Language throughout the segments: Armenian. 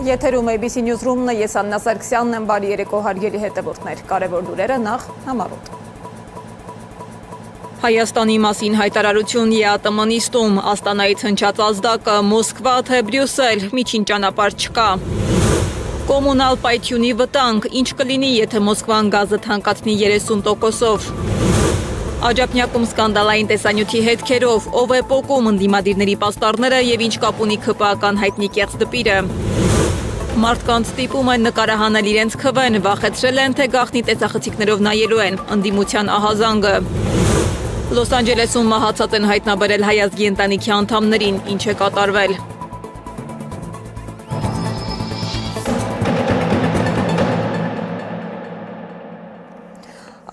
Եթերում ABC Newsroom-ն է, ես Աննա Սարգսյանն եմ, բարի երեկո հարգելի հետևորդներ, կարևոր լուրերը նախ համառոտ։ Հայաստանի մասին հայտարարություն ԵԱՏՄ նիստում, Աստանայից հնչած ազդակը Մոսկվա թե Բրյուսել, միջին ճանապարհ չկա։ Կոմունալ պայթյունի վտանգ, ինչ կլինի, եթե Մոսկվան գազը թանկացնի 30%-ով։ Աջափնյակում սկանդալային տեսանյութի հետքերով, ով է պոկում ընդդիմադիրների պաստառները եւ ինչ կապ ունի ՔՊԱ-ական հայտնի կեղծ դպիրը։ Մարդկանց ստիպում են նկարահանել իրենց քվեն, վախեցրել են, թե գաղտնի տեսախցիկներով նայելու են, ընդդիմության ահազանգը։ Լոս Անջելեսում մահացած են հայտնաբերել հայ ազգի ընտանիքի անդամներին, ինչ է կատարվել։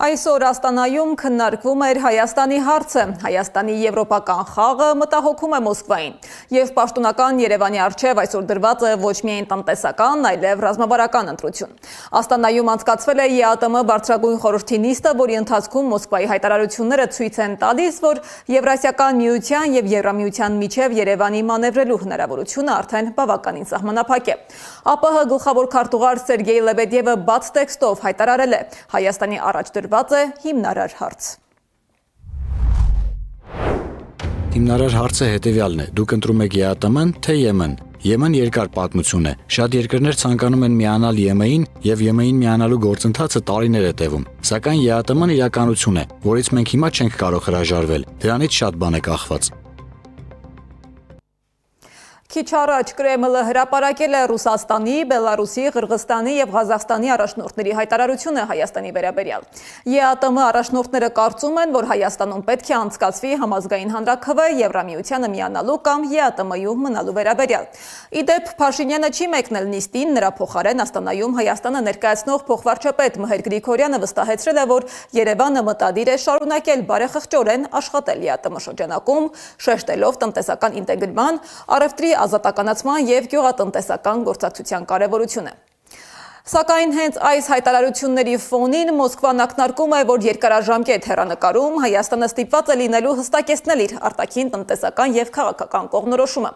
Այսօր Աստանայում քննարկվում էր Հայաստանի հարցը, Հայաստանի եվրոպական խաղը մտահոգում է Մոսկվային եւ պաշտոնական Երևանի առջեւ այսօր դրված է ոչ միայն տնտեսական, այլև ռազմավարական ընտրություն։ Աստանայում անցկացվել է ԵԱՏՄ բարձրագույն խորհրդի նիստը, որի ընթացքում Մոսկվայի հայտարարությունները ցույց են տալիս, որ Եվրասիական միության եւ Եվրամիության միջև Երևանի մանևրելու հնարավորությունը արդեն բավականին սահմանափակ է։ ԱՊՀ գլխավոր քարտուղար Սերգեյ Լեբեդևը բաց տեքստով հայտարարել է Հայաստանի առաջ դրված է հիմնարար հարց։ Հիմնարար հարցը հետևյալն է. դուք ընտրում եք ԵԱՏՄ-ն, թե ԵՄ-ն։ ԵՄ-ն երկար պատմություն է։ Շատ երկրներ ցանկանում են միանալ ԵՄ-ին եւ ԵՄ-ին միանալու գործընթացը տարիներ է տևում։ Սակայն ԵԱՏՄ-ն իրականություն է, որից մենք հիմա չենք կարող հրաժարվել։ Դրանից շատ բան է կախված։ Քիչ առաջ Կրեմլը հրապարակել է Ռուսաստանի, Բելարուսի, Ղրղստանի եւ Ղազախստանի առաջնորդների հայտարարությունը Հայաստանի վերաբերյալ։ ԵԱՏՄ առաջնորդները կարծում են, որ Հայաստանում պետք է անցկացվի համազգային հանրաքվե Եվրամիությանը միանալու կամ ԵԱՏՄ-ում մնալու վերաբերյալ։ Իդեպ Փաշինյանը չի մեկնել նիստին, նրա փոխարեն Աստանայում Հայաստանը ներկայացնող փոխվարչապետ Մհեր Գրիգորյանը վստահեցրել է, որ Երևանը մտադիր է շարունակել բարեխղճորեն աշխատել ԵԱՏՄ շրջանակում, շեշտելով տնտեսական ինտեգրման, առևտրի ազատականացման եւ գյուղատնտեսական գործակցության կարեւորությունը։ Սակայն հենց այս հայտարարությունների ֆոնին Մոսկվան ակնարկում է, որ երկարաժամկետ հեռանկարում Հայաստանը ստիպված է լինելու հստակեցնել իր արտաքին տնտեսական եւ քաղաքական կողմնորոշումը։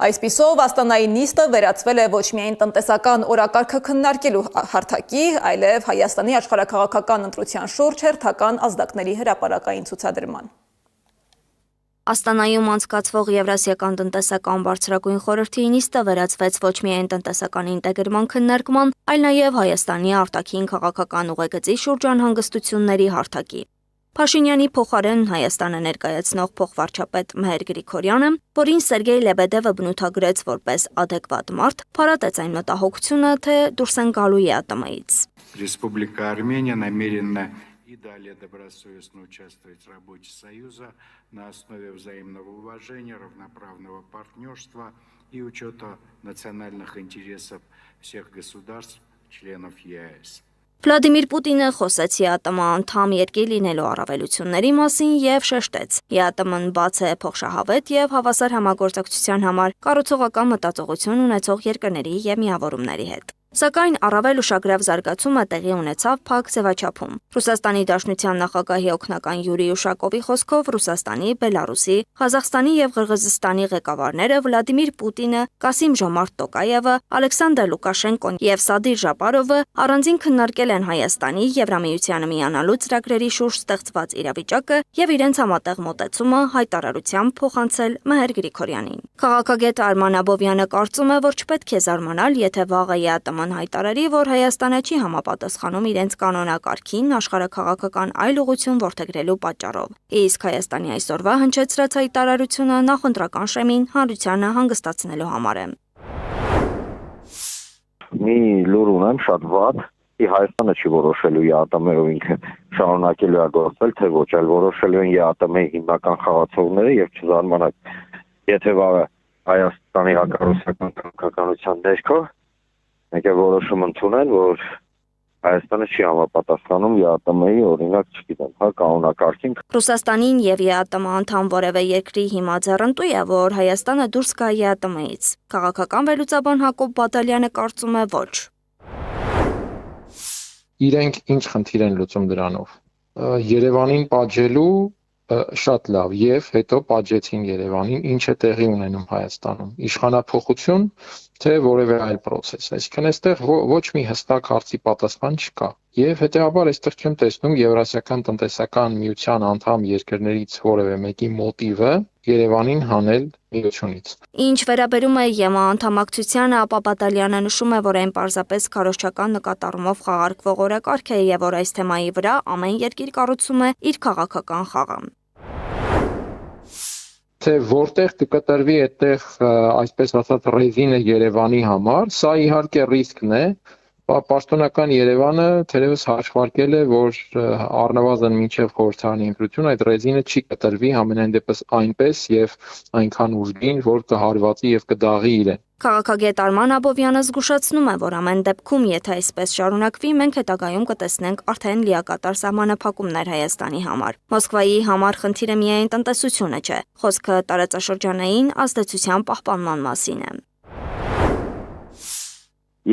Այսպիսով Աստանայի նիստը վերածվել է ոչ միայն տնտեսական օրակարգը քննարկելու հարթակի, այլև Հայաստանի աշխարհաքաղաքական ընտրության շուրջ հերթական ազդակների հրապարակային ցուցադրման։ Աստանայում անցկացվող Եվրասիական տնտեսական բարձրագույն խորհրդի նիստը վերածվեց ոչ միայն տնտեսական ինտեգրման քննարկման, այլ նաև Հայաստանի արտաքին քաղաքական ուղեգծի շուրջ անհանգստությունների հարթակի։ Փաշինյանի փոխարեն Հայաստանը ներկայացնող փոխվարչապետ Մհեր Գրիգորյանը, որին Սերգեյ Լեբեդևը բնութագրեց որպես adekvat մարդ, փառատեց այն մտահոգությունը, թե դուրս են գալու ԵԱՏՄ-ից։ Республика Армения намерена и далее добросовестно участвовать в работе Союза на основе взаимного уважения, равноправного партнерства и учета национальных интересов всех государств, членов ЕАЭС. Վլադիմիր Պուտինը խոսեց ԵԱՏՄ անդամ երկիր լինելու առավելությունների մասին եւ շեշտեց. ԵԱՏՄ-ն բաց է փոխշահավետ եւ հավասար համագործակցության համար կառուցողական մտածողություն ունեցող երկրների եւ միավորումների հետ։ Սակայն առավել ուշագրավ զարգացումը տեղի ունեցավ փակ ձևաչափում։ Ռուսաստանի Դաշնության նախագահի օգնական Յուրի Ուշակովի խոսքով Ռուսաստանի, Բելարուսի, Ղազախստանի եւ Ղրղզստանի ղեկավարները Վլադիմիր Պուտինը, Կասիմ Ժոմարտ Տոկաևը, Ալեքսանդր Լուկաշենկոն եւ Սադիր Ժապարովը առանձին քննարկել են Հայաստանի Եվրամիությանը միանալու ծրագրերի շուրջ ստեղծված իրավիճակը եւ իրենց համատեղ մոտեցումը հայտարարությամբ փոխանցել Մհեր Գրիգորյանին։ Քաղաքագետ Արման Աբովյանը կարծում է, որ չպետք է զարմանալ, եթե վաղը ԵԱՏՄ հայտարարի, որ Հայաստանը չի համապատասխանում իրենց կանոնակարգին աշխարհաքաղաքական այլ ուղղություն որդեգրելու պատճառով։ Իսկ Հայաստանի այսօրվա հնչեցրած հայտարարությունը նախընտրական շեմին հանրությանը հանգստացնելու համար է։ Մի լուր ունեմ շատ վատ, Հայաստանը չի որոշելու ԵԱՏՄ-ով ինքը շարունակելու է գործել, թե ոչ, այլ որոշելու են ԵԱՏՄ-ի հիմնական խաղացողները եւ չզարմանաք, եթե վաղը Հայաստանի հակառուսական քաղաքականության ներքո Մենք որոշում ընդունեն, որ Հայաստանը չի համապատասխանում ԵԱՏՄ-ի օրինակ, չգիտեմ, կանոնակարգին։ Ռուսաստանին եւ ԵԱՏՄ անդամ որևէ երկրի հիմա ձեռնտու է, որ Հայաստանը դուրս գա ԵԱՏՄ-ից։ Քաղաքական վերլուծաբան Հակոբ Բադալյանը կարծում է ոչ։ Իրենք ինչ խնդիր են լուծում դրանով։ Երևանին պատժելու շատ լավ եւ հետո պատժեցին Երևանին, ինչ է տեղի ունենում Հայաստանում։ Իշխանափոխություն թե որևէ այլ process, այսինքն այստեղ ոչ մի հստակ հարցի պատասխան չկա։ Եվ հետեւաբար այստեղ չեմ տեսնում Եվրասիական տնտեսական միության անդամ երկրներից որևէ մեկի մոտիվը Երևանին հանել միությունից։ Ինչ վերաբերում է ԵՄ անդամակցությանը, ապա Բադալյանը նշում է, որ այն պարզապես քարոզչական նկատառումով խաղարկվող օրակարգ է եւ որ այս թեմայի վրա ամեն երկիր կառուցում է իր քաղաքական խաղը։ Թե որտեղ կկտրվի այդտեղ այսպես ասած ռեզինը Երևանի համար, սա իհարկե ռիսկն է, պաշտոնական Երևանը թերևս հաշվարկել է, որ առնվազն մինչև խորհրդարանի ընտրություն այդ ռեզինը չի կտրվի համենայն դեպս այնպես եւ այնքան ուժգին, որ կհարվածի եւ կդաղի իրեն։ Քաղաքագետ Արման Աբովյանը զգուշացնում է, որ ամեն դեպքում, եթե այսպես շարունակվի, մենք հետագայում կտեսնենք արդեն լիակատար սահմանափակումներ Հայաստանի համար։ Մոսկվայի համար խնդիրը միայն տնտեսությունը չէ, խոսքը տարածաշրջանային ազդեցության պահպանման մասին է։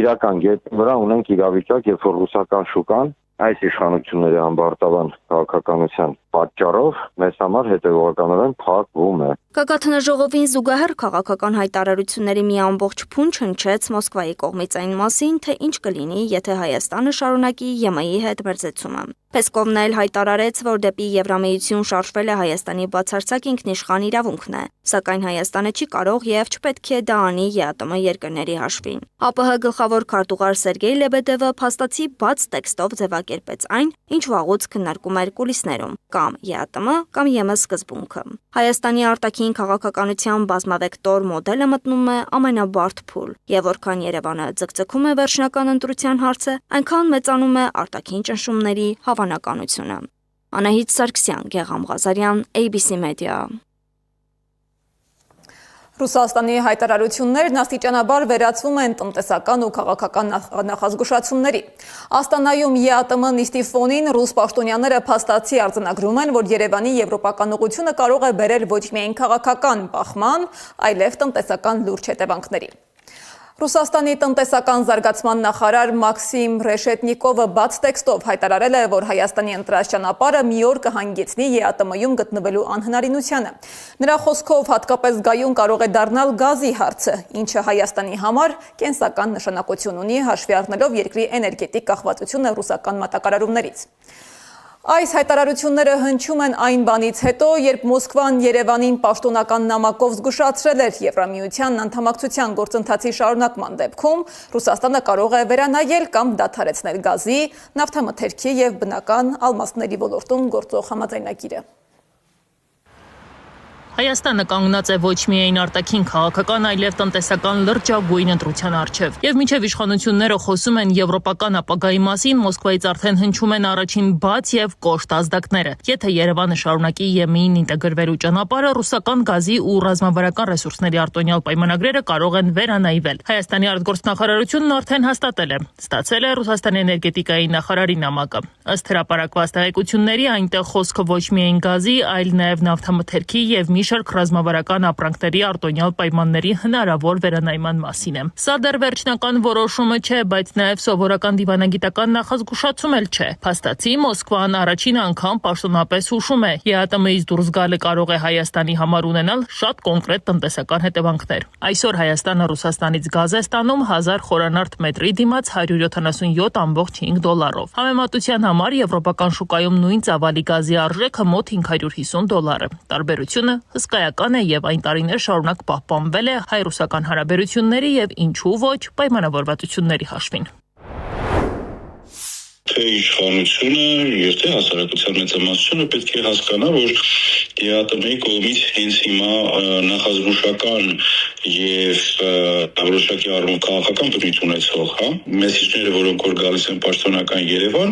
Իրական գետնի վրա ունենք իրավիճակ, երբ որ ռուսական շուկան այս իշխանությունների ամբարտավան քաղաքականության պատճառով մեզ համար հետևողականորեն փակվում է։ Գագաթնաժողովին զուգահեռ քաղաքական հայտարարությունների մի ամբողջ փունջ հնչեց Մոսկվայի կողմից այն մասին, թե ինչ կլինի, եթե Հայաստանը շարունակի ԵՄ-ի հետ մերձեցումը։ Պեսկովն էլ հայտարարեց, որ դեպի Եվրամիություն շարժվել է Հայաստանի բացարձակ ինքնիշխան իրավունքն է, սակայն Հայաստանը չի կարող եւ չպետք է դա անի ԵԱՏՄ երկրների հաշվին։ ԱՊՀ գլխավոր քարտուղար Սերգեյ Լեբեդևը փաստացի բաց տեքստով ձևակերպեց այն, ինչ վաղուց քննարկում էր կուլիսներում, կամ ԵԱՏՄ կամ ԵՄ սկզբունքը։ Հայաստանի արտաքին քաղաքականության բազմավեկտոր մոդելը մտնում է ամենաբարդ փուլ, եւ որքան Երևանը ձգձգում է վերջնական ընտրության հարցը, այնքան մեծանում է արտաքին ճնշումների հավանականությունը։ Անահիտ Սարգսյան, Գեգամ Ղազարյան, ABC Media։ Ռուսաստանի հայտարարություններն աստիճանաբար վերածվում են տնտեսական ու քաղաքական նախազգուշացումների։ Աստանայում ԵԱՏՄ նիստի ֆոնին ռուս պաշտոնյաները փաստացի արձանագրում են, որ Երևանի եվրոպական ուղղությունը կարող է բերել ոչ միայն քաղաքական բախման, այլև տնտեսական լուրջ հետևանքների։ Ռուսաստանի տնտեսական զարգացման նախարար Մաքսիմ Ռեշետնիկովը բաց տեքստով հայտարարել է, որ Հայաստանի ընտրած ճանապարհը մի օր կհանգեցնի ԵԱՏՄ-ում գտնվելու անհնարինությանը։ Նրա խոսքով հատկապես գայուն կարող է դառնալ գազի հարցը, ինչը Հայաստանի համար կենսական նշանակություն ունի, հաշվի առնելով երկրի էներգետիկ կախվածությունը ռուսական մատակարարումներից։ Այս հայտարարությունները հնչում են այն բանից հետո, երբ Մոսկվան Երևանին պաշտոնական նամակով զգուշացրել էր Եվրամիության անդամակցության գործընթացի շարունակման դեպքում, Ռուսաստանը կարող է վերանայել կամ դադարեցնել գազի, նավթամթերքի եւ բնական ալմաստների ոլորտում գործող համաձայնագիրը։ Հայաստանը կանգնած է ոչ միայն արտաքին քաղաքական, այլև տնտեսական լրջագույն ընտրության առջև։ Եվ մինչև իշխանությունները խոսում են եվրոպական ապագայի մասին, Մոսկվայից արդեն հնչում են առաջին բաց եւ կոշտ ազդակները։ Եթե Երևանը շարունակի ԵՄ-ին ինտեգրվելու ճանապարհը, ռուսական գազի ու ռազմավարական ռեսուրսների արտոնյալ պայմանագրերը կարող են վերանայվել։ Հայաստանի արտգործնախարարությունն արդեն հաստատել է։ Ստացել է Ռուսաստանի էներգետիկայի նախարարի նամակը։ Ըստ հրապարակված տեղեկությունների, այնտեղ խոսքը ոչ միայն գազի, այլ նաեւ նավթամթերքի եւ մի շարք ռազմավարական ապրանքների արտոնյալ պայմանների հնարավոր վերանայման մասին է։ Սա դեռ վերջնական որոշումը չէ, բայց նաև սովորական դիվանագիտական նախազգուշացում էլ չէ։ Փաստացի Մոսկվան առաջին անգամ պաշտոնապես հուշում է, ԵԱՏՄ-ից դուրս գալը կարող է Հայաստանի համար ունենալ շատ կոնկրետ տնտեսական հետևանքներ։ Այսօր Հայաստանը Ռուսաստանից գազ է ստանում 1000 խորանարդ մետրի դիմաց 177.5 դոլարով։ Համեմատության համար եվրոպական շուկայում նույն ծավալի գազի արժեքը մոտ 550 դոլար է։ Տարբերությունը հսկայական է եւ այն տարիներ շարունակ պահպանվել է հայ-ռուսական հարաբերությունների եւ ինչու ոչ պայմանավորվածությունների հաշվին։ Թե իշխանությունը եւ թե հասարակության մեծամասնությունը պետք է հասկանա, որ ԵԱՏՄ-ի կողմից հենց հիմա նախազգուշական եւ որոշակի առումով քաղաքական բնույթ ունեցող, մեսիջները, որոնք որ գալիս են պաշտոնական Երևան,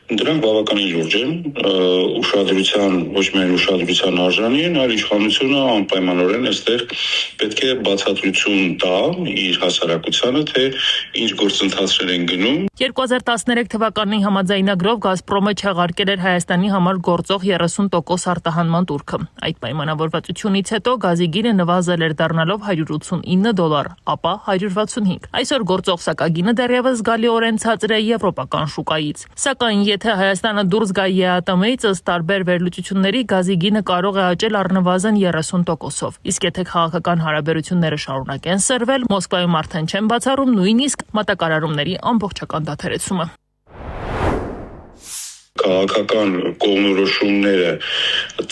դրանք բավականին լուրջ են, ուշադրության, ոչ միայն ուշադրության արժանի են, այլ իշխանությունը անպայմանորեն այստեղ պետք է բացատրություն տա իր հասարակությանը, թե ինչ գործընթացներ են գնում։ 2013 թվականին Հայաստանի համաձայնագրով Գազպրոմը չեղարկել էր Հայաստանի համար գործող 30% արտահանման տուրքը։ Այդ պայմանավորվածությունից հետո գազի գինը նվազել էր դառնալով $189, ապա 165։ Այսօր գործող սակագինը դեռևս զգալիորեն ցածր է եվրոպական շուկայից։ Սակայն եթե Հայաստանը դուրս գա ԵԱՏՄ-ից, ըստ տարբեր վերլուծությունների գազի գինը կարող է աճել առնվազն 30%-ով։ Իսկ եթե քաղաքական հարաբերությունները շարունակեն սրվել, Մոսկվայում արդեն չեն բացառում նույնիսկ մատակարարումների ամբողջական դադարեցումը։ Քաղաքական կողմնորոշումները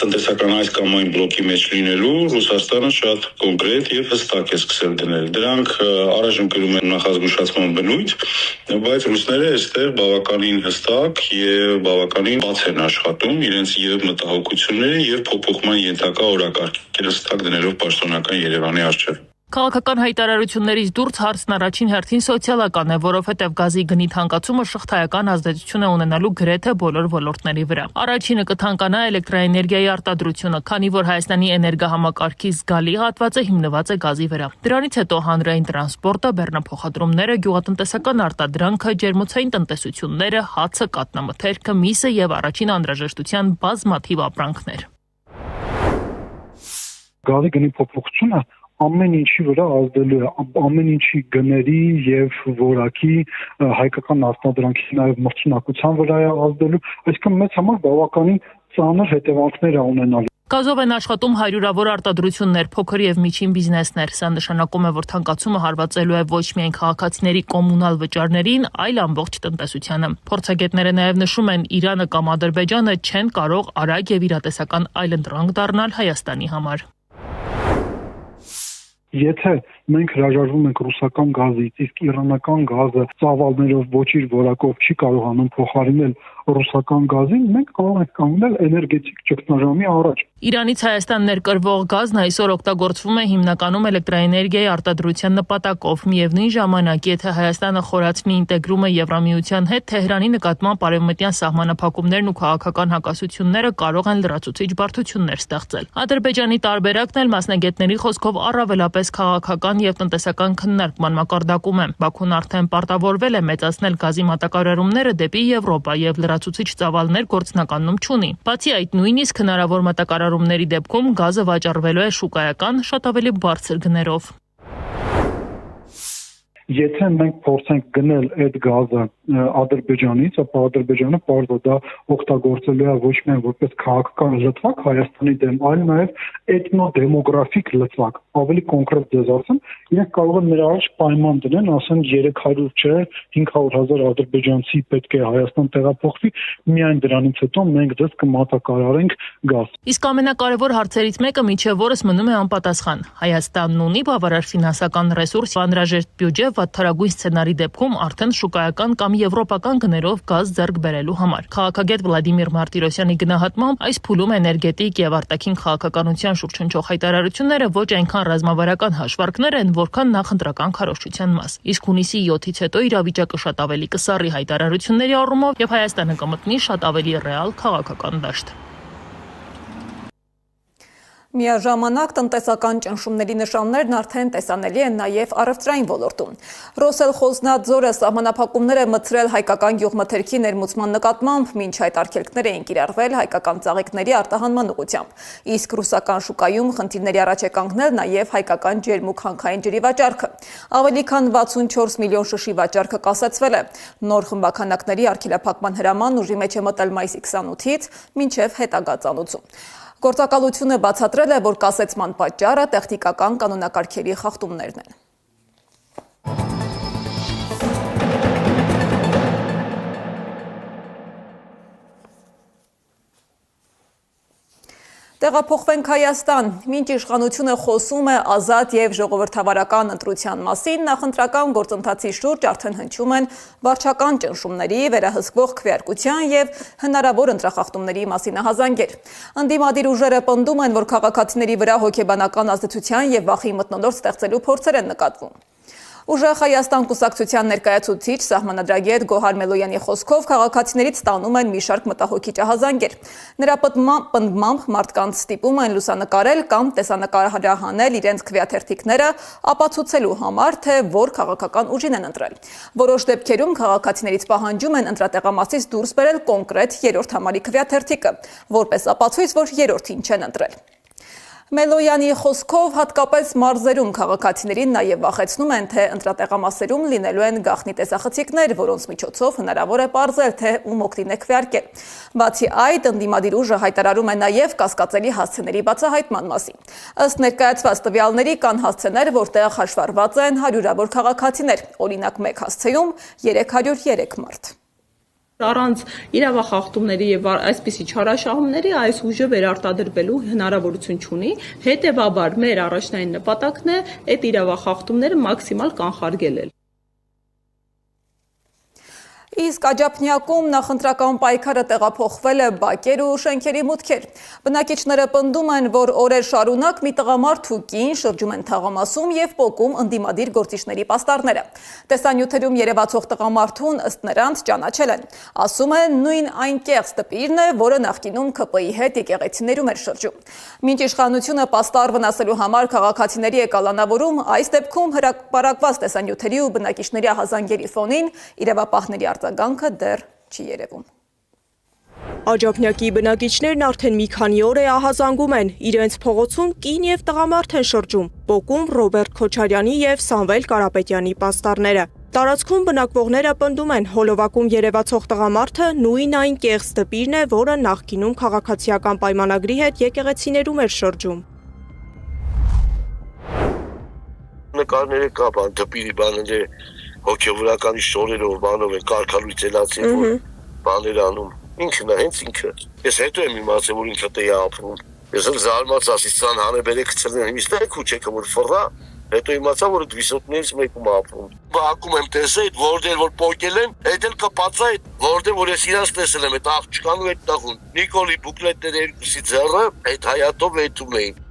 տնտեսական այս կամ այն բլոկի մեջ լինելու Ռուսաստանը շատ կոնկրետ եւ հստակ է սկսել դնել։ Դրանք առայժմ կրում են նախազգուշացման բնույթ, բայց ռուսները այստեղ բավականին հստակ եւ բավականին բաց են աշխատում իրենց եւ մտահոգությունները եւ փոփոխման ենթակա օրակարգերը հստակ դնելով պաշտոնական Երևանի առջեւ։ Քաղաքական հայտարարություններից դուրս հարցն առաջին հերթին սոցիալական է, որովհետև գազի գնի թանկացումը շղթայական ազդեցություն է ունենալու գրեթե բոլոր ոլորտների վրա։ Առաջինը կթանկանա էլեկտրաէներգիայի արտադրությունը, քանի որ Հայաստանի էներգահամակարգի զգալի հատվածը հիմնված է գազի վրա։ Դրանից հետո հանրային տրանսպորտը, բեռնափոխադրումները, գյուղատնտեսական արտադրանքը, ջերմոցային տնտեսությունները, հացը, կաթնամթերքը, միսը եւ առաջին անհրաժեշտության բազմաթիվ ապրանքներ։ Գազի գնի փոփոխությունը ամեն ինչի վրա ազդելու է, ամեն ինչի գների եւ որակի հայկական արտադրանքի նաեւ մրցունակության վրա է ազդելու, այսինքն մեծ համար բավականին ծանր հետևանքներ է ունենալու։ Գազով են աշխատում հարյուրավոր արտադրություններ, փոքր եւ միջին բիզնեսներ։ Սա նշանակում է, որ թանկացումը հարվածելու է ոչ միայն քաղաքացիների կոմունալ վճարներին, այլ ամբողջ տնտեսությանը։ Փորձագետները նաեւ նշում են, Իրանը կամ Ադրբեջանը չեն կարող արագ եւ իրատեսական այլընտրանք դառնալ Հայաստանի համար։ Եթե մենք հրաժարվում ենք ռուսական գազից, իսկ իրանական գազը ծավալներով ոչ իր որակով չի կարողանում փոխարինել ռուսական գազին, մենք կարող ենք կանգնել էներգետիկ ճգնաժամի առաջ։ Իրանից Հայաստան ներկրվող գազն այսօր օգտագործվում է հիմնականում էլեկտրաէներգիայի արտադրության նպատակով։ Միևնույն ժամանակ, եթե Հայաստանը խորացնի ինտեգրումը Եվրամիության հետ, Թեհրանի նկատմամբ արևմտյան սահմանափակումներն ու քաղաքական հակասությունները կարող են լրացուցիչ բարդություններ ստեղծել։ Ադրբեջանի տարբերակն էլ մասնագետների խոսքով առավելապես քաղաքական եւ տնտեսական քննարկման մակարդակում է։ Բաքուն արդեն պարտավորվել է մեծացնել գազի մատակարարումները դեպի Եվրոպա եւ լրացուցիչ ծավալներ գործնականում չունի։ Բացի այդ, նույնիսկ հնարավոր մատակարարումների դեպքում գազը վաճառվելու է շուկայական շատ ավելի բարձր գներով։ Եթե մենք փորձենք գնել այդ գազը Ադրբեջանից, ապա Ադրբեջանը պարզը դա օգտագործելու է ոչ միայն որպես քաղաքական լծվակ Հայաստանի դեմ, այլ նաև էթնոդեմոգրաֆիկ լծվակ։ Ավելի կոնկրետ ձեզ ասեմ, իրենք կարող են նրա առաջ պայման դնեն, ասեն 300 չէ, 500,000 ադրբեջանցի պետք է Հայաստան տեղափոխվի, միայն դրանից հետո մենք ձեզ կմատակարարենք գազ։ Իսկ ամենակարևոր հարցերից մեկը մինչև օրս մնում է անպատասխան։ Հայաստանն ունի բավարար ֆինանսական ռեսուրս, անհրաժեշտ բյուջե վատթարագույն սցենարի դեպքում արդեն շուկայական կամ եվրոպական գներով գազ ձեռք բերելու համար։ Քաղաքագետ Վլադիմիր Մարտիրոսյանի գնահատմամբ այս փուլում էներգետիկ եւ արտաքին քաղաքականության շուրջ հնչող հայտարարությունները ոչ այնքան ռազմավարական հաշվարկներ են, որքան նախընտրական քարոզչության մաս։ Իսկ հունիսի 7-ից հետո իրավիճակը շատ ավելի կսառի հայտարարությունների առումով եւ Հայաստանը կմտնի շատ ավելի ռեալ քաղաքական դաշտ։ Միաժամանակ տնտեսական ճնշումների նշաններն արդեն տեսանելի են նաև առևտրային ոլորտում։ Ռոսելխոզնադզորը սահմանափակումներ է մտցրել հայկական գյուղմթերքի ներմուծման նկատմամբ, մինչ այդ արգելքներ էին կիրառվել հայկական ծաղիկների արտահանման ուղղությամբ։ Իսկ ռուսական շուկայում խնդիրների առաջ է կանգնել նաև հայկական ջերմուկ հանքային ջրի վաճառքը։ Ավելի քան 64 միլիոն շշի վաճառքը կասեցվել է։ Նոր խմբականակների արգելափակման հրաման ուժի մեջ է մտել մայիսի 28-ից մինչև հետագա ծանուցում։ Գործակալությունը բացատրել է, որ կասեցման պատճառը տեխնիկական կանոնակարգերի խախտումներն են։ Տեղափոխվենք Հայաստան։ Մինչ իշխանությունը խոսում է ազատ եւ ժողովրդավարական ընտրության մասին, նախընտրական գործընթացի շուրջ արդեն հնչում են վարչական ճնշումների, վերահսկվող քվեարկության եւ հնարավոր ընտրախախտումների մասին ահազանգեր։ Ընդդիմադիր ուժերը պնդում են, որ քաղաքացիների վրա հոգեբանական ազդեցության եւ վախի մթնոլորտ ստեղծելու փորձեր են նկատվում։ Ուժեղ Հայաստան կուսակցության ներկայացուցիչ սահմանադրագետ Գոհար Մելոյանի խոսքով քաղաքացիներից ստանում են մի շարք մտահոգիչ ահազանգեր։ Նրա պնդմամբ մարդկանց ստիպում են լուսանկարել կամ տեսանկարահանել իրենց քվեաթերթիկները ապացուցելու համար, թե որ քաղաքական ուժին են ընտրել։ Որոշ դեպքերում քաղաքացիներից պահանջում են ընտրատեղամասից դուրս բերել կոնկրետ երրորդ համարի քվեաթերթիկը, որպես ապացույց, որ երրորդին չեն ընտրել։ Մելոյանի խոսքով հատկապես մարզերում քաղաքացիներին նաև վախեցնում են, թե ընտրատեղամասերում լինելու են գաղտնի տեսախցիկներ, որոնց միջոցով հնարավոր է պարզել, թե ում օգտին է քվեարկել։ Բացի այդ, ընդդիմադիր ուժը հայտարարում է նաև կասկածելի հասցեների բացահայտման մասին։ Ըստ ներկայացված տվյալների կան հասցեներ, որտեղ հաշվառված են հարյուրավոր քաղաքացիներ, օրինակ մեկ հասցեում 303 մարդ։ Առանց իրավախախտումների եւ այսպիսի չարաշահումների այս ուժը վերարտադրվելու հնարավորություն չունի, հետեւաբար մեր առաջնային նպատակն է այդ իրավախախտումները մաքսիմալ կանխարգելել։ Իսկ Աջափնյակում նախընտրական պայքարը տեղափոխվել է բակեր ու շենքերի մուտքեր։ Բնակիչները պնդում են, որ օրեր շարունակ մի տղամարդ ու կին շրջում են թաղամասում եւ պոկում ընդդիմադիր գործիչների պաստառները։ Տեսանյութերում երևացող տղամարդուն ըստ նրանց ճանաչել են։ Ասում են նույն այն կեղծ տպիրն է, որը նախկինում ԿՊ-ի հետ եկեղեցիներում էր շրջում։ Մինչ իշխանությունը պաստառ վնասելու համար քաղաքացիների է կալանավորում, այս դեպքում հրապարակված տեսանյութերի ու բնակիչների ահազանգերի ֆոնին իրավապահների արձագանքը դեռ չի երևում։ Աջափնյակի բնակիչներն արդեն մի քանի օր է ահազանգում են, իրենց փողոցում կին եւ տղամարդ են շրջում, պոկում Ռոբերտ Քոչարյանի եւ Սամվել Կարապետյանի պաստառները։ Տարածքում բնակվողները պնդում են, հոլովակում երևացող տղամարդը նույն այն կեղծ տպիրն է, որը նախկինում քաղաքացիական պայմանագրի հետ եկեղեցիներում էր շրջում։ Նկարները կա բան դպիրի բաները հոգեվորականի շորերով բանով են կարգալույցելացի որ բաներ անում ինքն է հենց ինքը ես հետո եմ իմացել որ ինքը տեղ ապրում ես էլ զարմացա ասիցան հանրաբերեք ցրնեն իսկ դե քուչեկը որ ֆռա հետո իմացա որ դվիսոտներից մեկում ապրում բակում եմ տեսել որտեղ որ պոկել են այդ էլ կպածա այդ որտեղ որ ես իրանց տեսել եմ այդ աղջկան ու այդ տաղուն Նիկոլի բուկլետները երկուսի ձեռը այդ հայատով էթում էին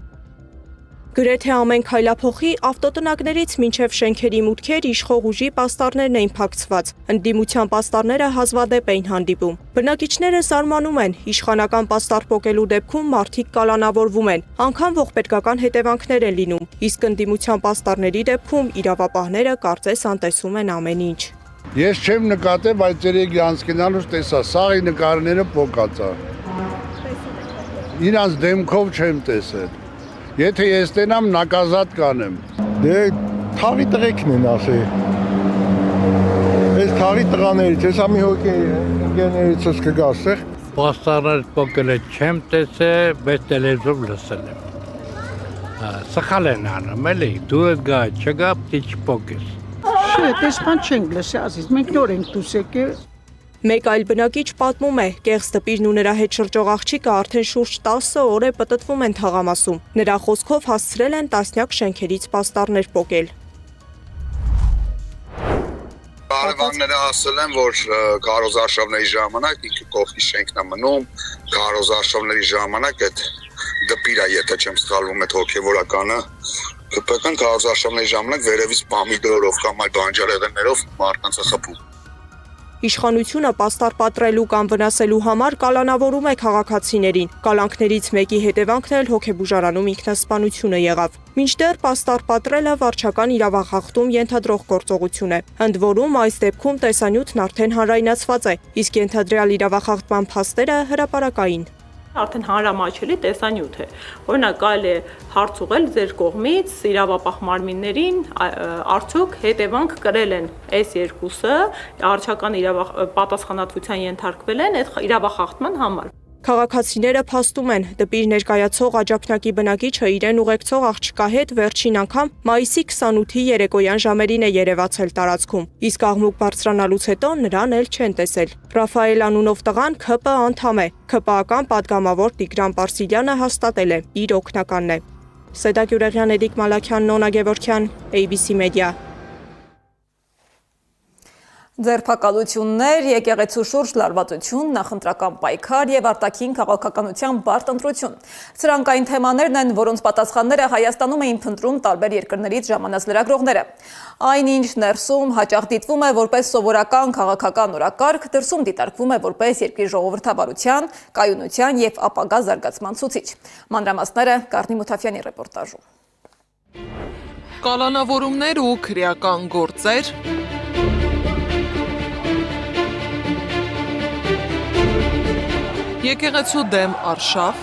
Գրեթե ամեն քայլափոխի ավտոտնակներից մինչև շենքերի մուտքեր իշխող ուժի պաստառներն էին փակցված, ընդդիմության պաստառները հազվադեպ էին հանդիպում։ Բնակիչները զարմանում են, իշխանական պաստառ պոկելու դեպքում մարդիկ կալանավորվում են, անգամ ողբերգական հետևանքներ են լինում, իսկ ընդդիմության պաստառների դեպքում իրավապահները կարծես անտեսում են ամեն ինչ։ Ես չեմ նկատել, բայց երեք անցկենալուց տեսա, սաղի նկարները պոկած է։ Իրանց դեմքով չեմ տեսել։ Եթե ես տենամ նակազատ կանեմ։ Դե թաղի տղեկն են ասել։ Այս թաղի տղաներից, հեսա մի հոգի ընկերներիցս կգա ստեղ։ Պաստառներ պոկել չեմ տեսել, բայց տելևիզոր լսել եմ։ Սխալ են անում, էլի, դու ես գա, չգա, պիտի չպոկես։ Չէ, տեսփան չենք լսի, ասես, մենք նոր ենք դուրս եկել։ Մեկ այլ բնակիչ պատմում է, կեղծ տպիրն ու նրա հետ շրջող աղջիկը արդեն շուրջ 10 օր է պտտվում են թաղամասում։ Նրա խոսքով հասցրել են տասնյակ շենքերից պաստառներ պոկել։ Կարևանները ասել են, որ քարոզարշավների ժամանակ ինքը կողքի շենքն է մնում, քարոզարշավների ժամանակ այդ դպիրա, եթե չեմ սխալվում, այդ հոգևորականը կպեկան քարոզարշավների ժամանակ վերևից պամիդորով կամ այլ բանջարեղեններով մարդկանց է խփում։ Իշխանությունը պաստառ պատրելու կամ վնասելու համար կալանավորում է քաղաքացիներին։ Կալանքներից մեկի հետևանքն էլ հոգեբուժարանում ինքնասպանությունը եղավ։ Մինչդեռ պաստառ պատրելը վարչական իրավախախտում ենթադրող գործողություն է։ Ընդ որում այս դեպքում տեսանյութն արդեն հանրայնացված է, իսկ ենթադրյալ իրավախախտման փաստերը հրապարակային։ Արդեն հանրամատչելի տեսանյութ է։ Օրինակ կարելի է հարց ուղղել ձեր կողմից իրավապահ մարմիններին, արդյոք հետևանք կրել են այս երկուսը, արժական պատասխանատվության ենթարկվել են այդ իրավախախտման համար։ Քաղաքացիները փաստում են, դպիր ներկայացող Աջափնյակի բնակիչը իրեն ուղեկցող աղջկա հետ վերջին անգամ մայիսի 28-ի երեկոյան ժամերին է երևացել տարածքում, իսկ աղմուկ բարձրանալուց հետո նրան էլ չեն տեսել։ Ռաֆայել անունով տղան ՔՊ անդամ է, ՔՊ-ական պատգամավոր Տիգրան Պարսիլյանը հաստատել է, իր օգնականն է։ Սեդա Գյուրեղյան, Էդիկ Մալաքյան, Նոնա Գևորգյան, ABC Media։ Ձերբակալություններ, եկեղեցու շուրջ լարվածություն, նախընտրական պայքար եւ արտաքին քաղաքականության բարդ ընտրություն։ Սրանք այն թեմաներն են, որոնց պատասխանները Հայաստանում էին փնտրում տարբեր երկրներից ժամանած լրագրողները։ Այնինչ ներսում հաճախ դիտվում է որպես սովորական քաղաքական օրակարգ, դրսում դիտարկվում է որպես երկրի ժողովրդավարության, կայունության եւ ապագա զարգացման ցուցիչ։ Մանրամասները Կարնի Մութաֆյանի ռեպորտաժում։ Կալանավորումներ ու քրեական գործեր, եկեղեցու դեմ արշավ,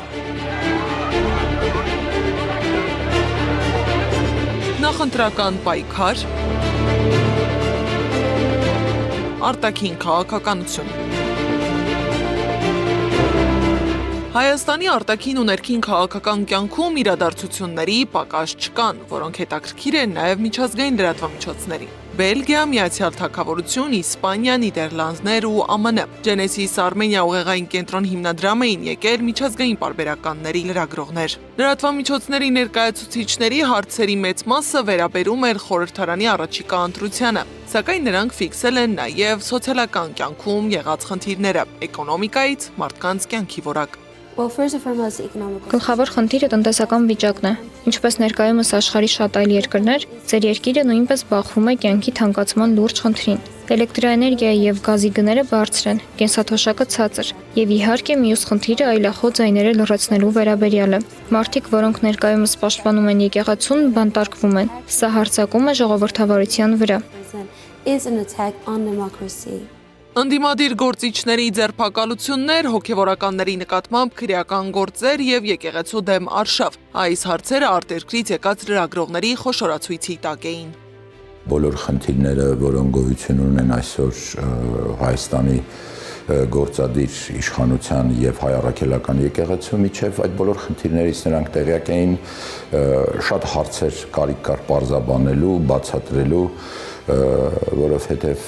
նախընտրական պայքար, արտաքին քաղաքականություն։ Հայաստանի արտաքին ու ներքին քաղաքական կյանքում իրադարձությունների պակաս չկան, որոնք հետաքրքիր են նաև միջազգային լրատվամիջոցներին։ Բելգիա, Միացյալ Թագավորություն, Իսպանիա, Նիդերլանդներ ու ԱՄՆ։ Genesis Armenia ուղեղային կենտրոն հիմնադրամ էին եկել միջազգային պարբերականների լրագրողներ։ Լրատվամիջոցների ներկայացուցիչների հարցերի մեծ մասը վերաբերում էր խորհրդարանի առաջիկա ընտրությանը, սակայն նրանք ֆիքսել են նաև սոցիալական կյանքում եղած խնդիրները, էկոնոմիկայից մարդկանց կյանքի որակ։ Գլխավոր խնդիրը տնտեսական վիճակն է։ Ինչպես ներկայումս աշխարհի շատ այլ երկրներ, ձեր երկիրը նույնպես բախվում է կյանքի թանկացման լուրջ խնդրին։ Էլեկտրաէներգիայի եւ գազի գները բարձր են, կենսաթոշակը ցածր, եւ իհարկե մյուս խնդիրը այլախոհ ձայները լրացնելու վերաբերյալ է։ Մարդիկ, որոնք ներկայումս պաշտպանում են եկեղեցուն, բանտարկվում են։ Սա հարձակում է ժողովրդավարության վրա։ Ընդդիմադիր գործիչների ձերբակալություններ, հոգևորականների նկատմամբ քրեական գործեր եւ եկեղեցու դեմ արշավ։ Այս հարցերը արտերկրից եկած լրագրողների խոշորացույցի տակ էին։ Բոլոր խնդիրները, որոնք գոյություն ունեն այսօր Հայաստանի գործադիր իշխանության եւ հայ առաքելական եկեղեցու միջև, այդ բոլոր խնդիրներից նրանք տեղյակ էին, շատ հարցեր կարիք կար պարզաբանելու, բացատրելու, որովհետև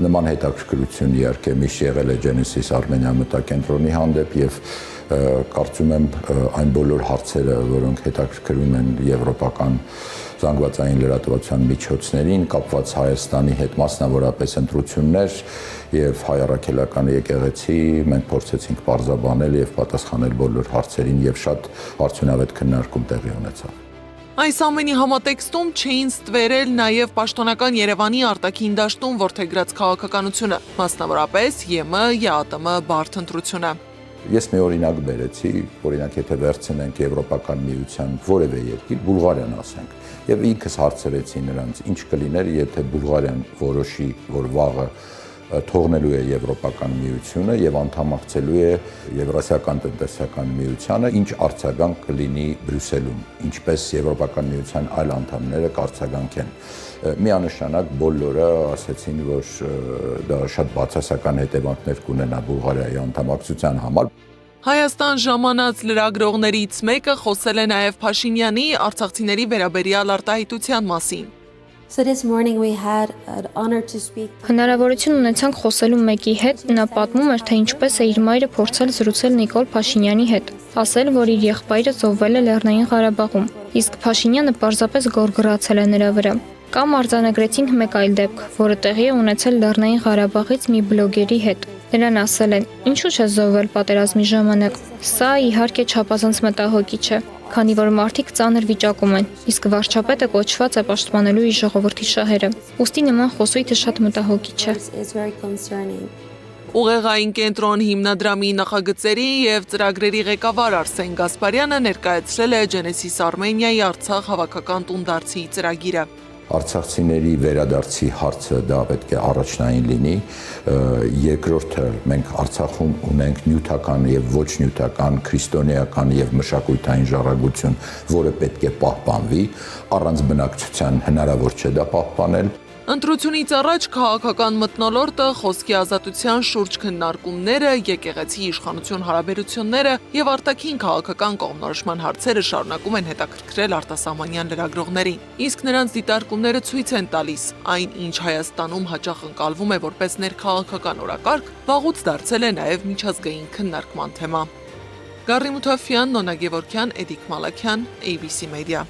նման հետաքրքրություն իհարկե միշտ եղել է Genesis Armenia մտակենտրոնի հանդեպ եւ կարծում եմ այն բոլոր հարցերը, որոնք հետաքրքրում են եվրոպական զանգվածային լրատվության միջոցներին, կապված Հայաստանի հետ մասնավորապես ընտրություններ եւ հայ առաքելական եկեղեցի, մենք փորձեցինք պարզաբանել եւ պատասխանել բոլոր հարցերին եւ շատ արդյունավետ քննարկում տեղի ունեցավ։ Այս ամենի համատեքստում չէին ստվերել նաև պաշտոնական Երևանի արտաքին դաշտում որդեգրած քաղաքականությունը, մասնավորապես ԵՄ-ԵԱՏՄ բարդ ընտրությունը։ Ես մի օրինակ բերեցի, օրինակ եթե վերցնենք Եվրոպական միության որևէ երկիր, Բուլղարիան ասենք, եւ ինքս հարցրեցի նրանց, ինչ կլիներ, եթե Բուլղարիան որոշի, որ վաղը թողնելու է Եվրոպական միությունը եւ անդամակցելու է Եվրասիական տնտեսական միությանը, ինչ արձագանք կլինի Բրյուսելում, ինչպես Եվրոպական միության այլ անդամները կարձագանքեն։ Միանշանակ բոլորը ասացին, որ դա շատ բացասական հետևանքներ կունենա Բուլղարիայի անդամակցության համար։ Հայաստան ժամանած լրագրողներից մեկը խոսել է նաև Փաշինյանի արցախցիների վերաբերյալ արտահայտության մասին։ Հնարավորություն ունեցանք խոսելու մեկի հետ, նա պատմում էր, թե ինչպես է իր մայրը փորձել զրուցել Նիկոլ Փաշինյանի հետ, ասել, որ իր եղբայրը զոհվել է Լեռնային Ղարաբաղում, իսկ Փաշինյանը պարզապես գոռգռացել է նրա վրա։ Կամ արձանագրեցինք մեկ այլ դեպք, որը տեղի է ունեցել Լեռնային Ղարաբաղից մի բլոգերի հետ։ Նրան ասել են. «Ինչու՞ չես զոհվել պատերազմի ժամանակ»։ Սա իհարկե չափազանց մտահոգիչ է, քանի որ մարդիկ ծանր վիճակում են, իսկ վարչապետը կոչված է պաշտպանելու իր ժողովրդի շահերը։ Ուստի նման խոսույթը շատ մտահոգիչ է։ Ուղեղային կենտրոն հիմնադրամի նախագծերի եւ ծրագրերի ղեկավար Արսեն Գասպարյանը ներկայացրել է Genesis Armenia-ի Արցախ հավաքական տունդարձի ծրագիրը։ Արցախցիների վերադարձի հարցը դա պետք է առաջնային լինի, երկրորդը մենք Արցախում ունենք նյութական եւ ոչ նյութական, քրիստոնեական եւ մշակութային ժառանգություն, որը պետք է պահպանվի, առանց բնակչության հնարավոր չէ դա պահպանել։ Ընտրությունից առաջ քաղաքական մթնոլորտը, խոսքի ազատության շուրջ քննարկումները, եկեղեցի իշխանություն հարաբերությունները եւ արտաքին քաղաքական կողմնորոշման հարցերը շարունակում են հետաքրքրել արտասահմանյան լրագրողներին։ Իսկ նրանց դիտարկումները ցույց են տալիս, այն ինչ Հայաստանում հաճախ ընկալվում է որպես ներքաղաքական օրակարգ, վաղուց դարձել է նաեւ միջազգային քննարկման թեմա։ Գարի Մութաֆյան, Նոնա Գևորգյան, Էդիկ Մալաքյան, ABC Media։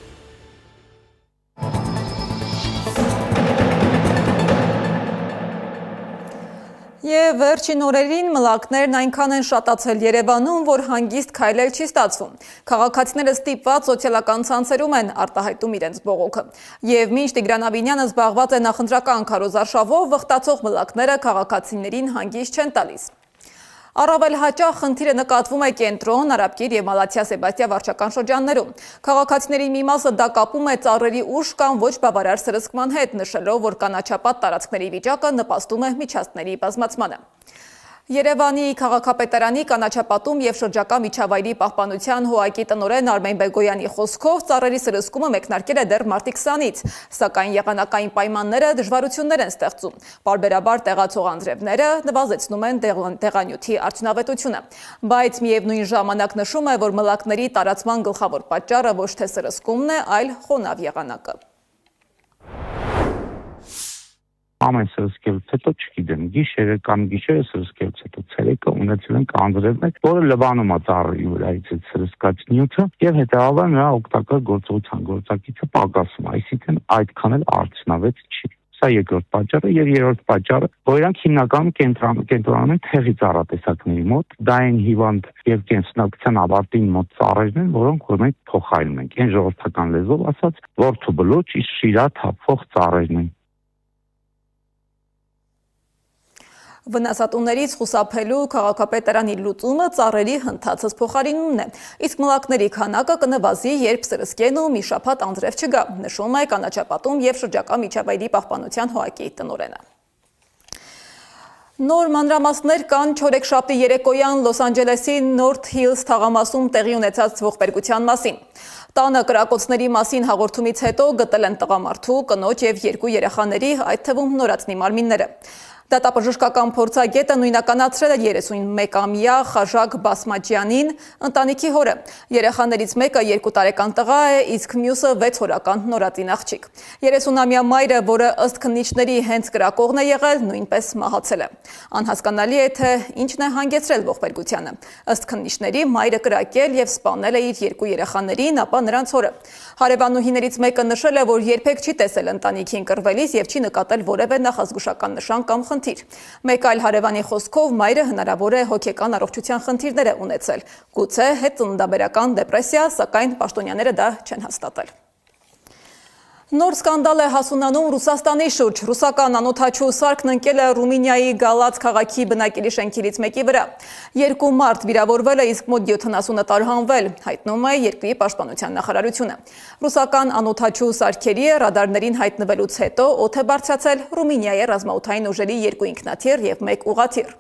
Եվ վերջին օրերին մլակներն այնքան են շատացել Երևանում, որ հանգիստ քայլել չի ստացվում։ Քաղաքացիները ստիպված սոցիալական ցանցերում են արտահայտում իրենց բողոքը։ Եվ մինչ Տիգրան Ավինյանը զբաղված է նախընտրական քարոզարշավով, վխտացող մլակները քաղաքացիներին հանգիստ չեն տալիս։ Առավել հաճախ խնդիրը նկատվում է Կենտրոն, Արաբկիր եւ Մալաթիա Սեբաստիա վարչական շրջաններում։ Քաղաքացիների մի մասը դա կապում է ծառերի ուժ կամ ոչ բավարար սրսկման հետ, նշելով, որ կանաչապատ տարածքների վիճակը նպաստում է միջանցքների բազմացմանը։ Երևանի քաղաքապետարանի կանաչապատում եւ շրջակա միջավայրի պահպանության ՀՕԱԿ-ի տնօրեն Արմեն Բեգոյանի խոսքով ծառերի սրսկումը մեկնարկել է դեռ մարտի 20-ից, սակայն եղանակային պայմանները դժվարություններ են ստեղծում։ Պարբերաբար տեղացող անձրևները նվազեցնում են դեղանյութի արդյունավետությունը, բայց միևնույն ժամանակ նշում է, որ մլակների տարածման գլխավոր պատճառը ոչ թե սրսկումն է, այլ խոնավ եղանակը։ Ամեն սրսկելուց հետո չգիտեմ, գիշերը կամ գիշերը սրսկելուց հետո ցերեկը ունեցել ենք անձրևներ, որը լվանում է ծառերի վրայից այդ սրսկած նյութը եւ հետեւաբար նրա օգտակար գործողության գործակիցը պակասում է, այսինքն այդքան էլ արդյունավետ չի։ Սա երկրորդ պատճառը եւ երրորդ պատճառը, որ իրանք հիմնականում կենտրոնանում են թեղի ծառատեսակների մոտ, դա են հիվանդ եւ կենսունակության ավարտին մոտ ծառերն են, որոնք որ մենք փոխարինում ենք։ Այն ժողովրդական լեզվով ասած, որդու բլոճ, իսկ շիրա թափվող ծառերն են։ Վնասատուներից խուսափելու քաղաքապետարանի լուծումը ծառերի հնդածս փոխարինումն է, իսկ մլակների քանակը կնվազի, երբ սրսկեն ու մի շաբաթ անձրև չգա, նշում է կանաչապատում եւ շրջակա միջավայրի պահպանության ՀՕԱԿ-ի տնօրենը։ Նոր մանրամասներ կան չորեքշաբթի երեկոյան Լոս Անջելեսի Նորթ Հիլզ թաղամասում տեղի ունեցած ողբերգության մասին։ Տանը կրակոցների մասին հաղորդումից հետո գտել են տղամարդու, կնոջ եւ 2 երեխաների, այդ թվում նորածնի մարմինները։ Դատապժշկական փորձագետը նույնականացրել է 31-ամյա Խաժակ Բասմաջյանին, ընտանիքի հորը։ Երեխաներից մեկը 2 տարեկան տղա է, իսկ մյուսը 6 օրական նորածին աղջիկ։ 30-ամյա մայրը, որը ըստ քննիչների հենց կրակողն է եղել, նույնպես մահացել է։ Անհասկանալի է, թե ինչն է հանգեցրել ողբերգությանը։ Ըստ քննիչների մայրը կրակել եւ սպանել է իր 2 երեխաներին, ապա նրանց հորը։ Հարևանուհիներից մեկը նշել է, որ երբեք չի տեսել ընտանիքին կռվելիս եւ չի նկատել որևէ նախազգուշական նշան կամ խնդիր։ Մեկ այլ հարևանի խոսքով մայրը հնարավոր է հոգեկան առողջության խնդիրներ է ունեցել, գուցե հետծննդաբերական դեպրեսիա, սակայն պաշտոնյաները դա չեն հաստատել։ Նոր սկանդալ է հասունանում Ռուսաստանի շուրջ։ Ռուսական անօդաչու սարքն ընկել է Ռումինիայի Գալաց քաղաքի բնակելի շենքերից մեկի վրա։ 2 մարդ վիրավորվել է, իսկ մոտ 70-ը տարհանվել, հայտնում է երկրի պաշտպանության նախարարությունը։ Ռուսական անօդաչու սարքերի ռադարներին հայտնվելուց հետո օդ է բարձրացել Ռումինիայի ռազմաօդային ուժերի 2 ինքնաթիռ եւ 1 ուղղաթիռ։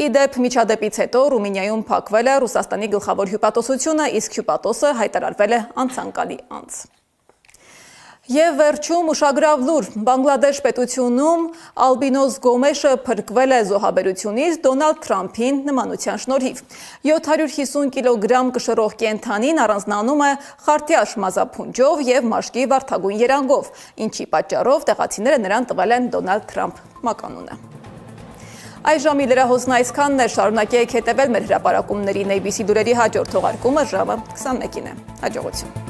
Իդեպ միջադեպից հետո Ռումինիայում փակվել է Ռուսաստանի գլխավոր հյուպատոսությունը, իսկ հյուպատոսը հայտարարվել է անցանկալի անձ։ Եվ վերջում ուշագրավ լուր, Բանգլադեշ պետությունում Ալբինոս Գոմեշը փրկվել է զոհաբերությունից Դոնալդ Թրամփին նմանության շնորհիվ։ 750 կիլոգրամ կշռող կենդանին առանձնանում է խարտյաշ մազափունջով եւ մաշկի վարդագույն երանգով, ինչի պատճառով տեղացիները նրան տվել են Դոնալդ Թրամփ մականունը։ Այժմ լրահոսն այսքանն է, շարունակեք հետևել մեր հրապարակումներին, ABC լուրերի հաջորդ թողարկումը ժամը 21-ին է։ Հաջողություն։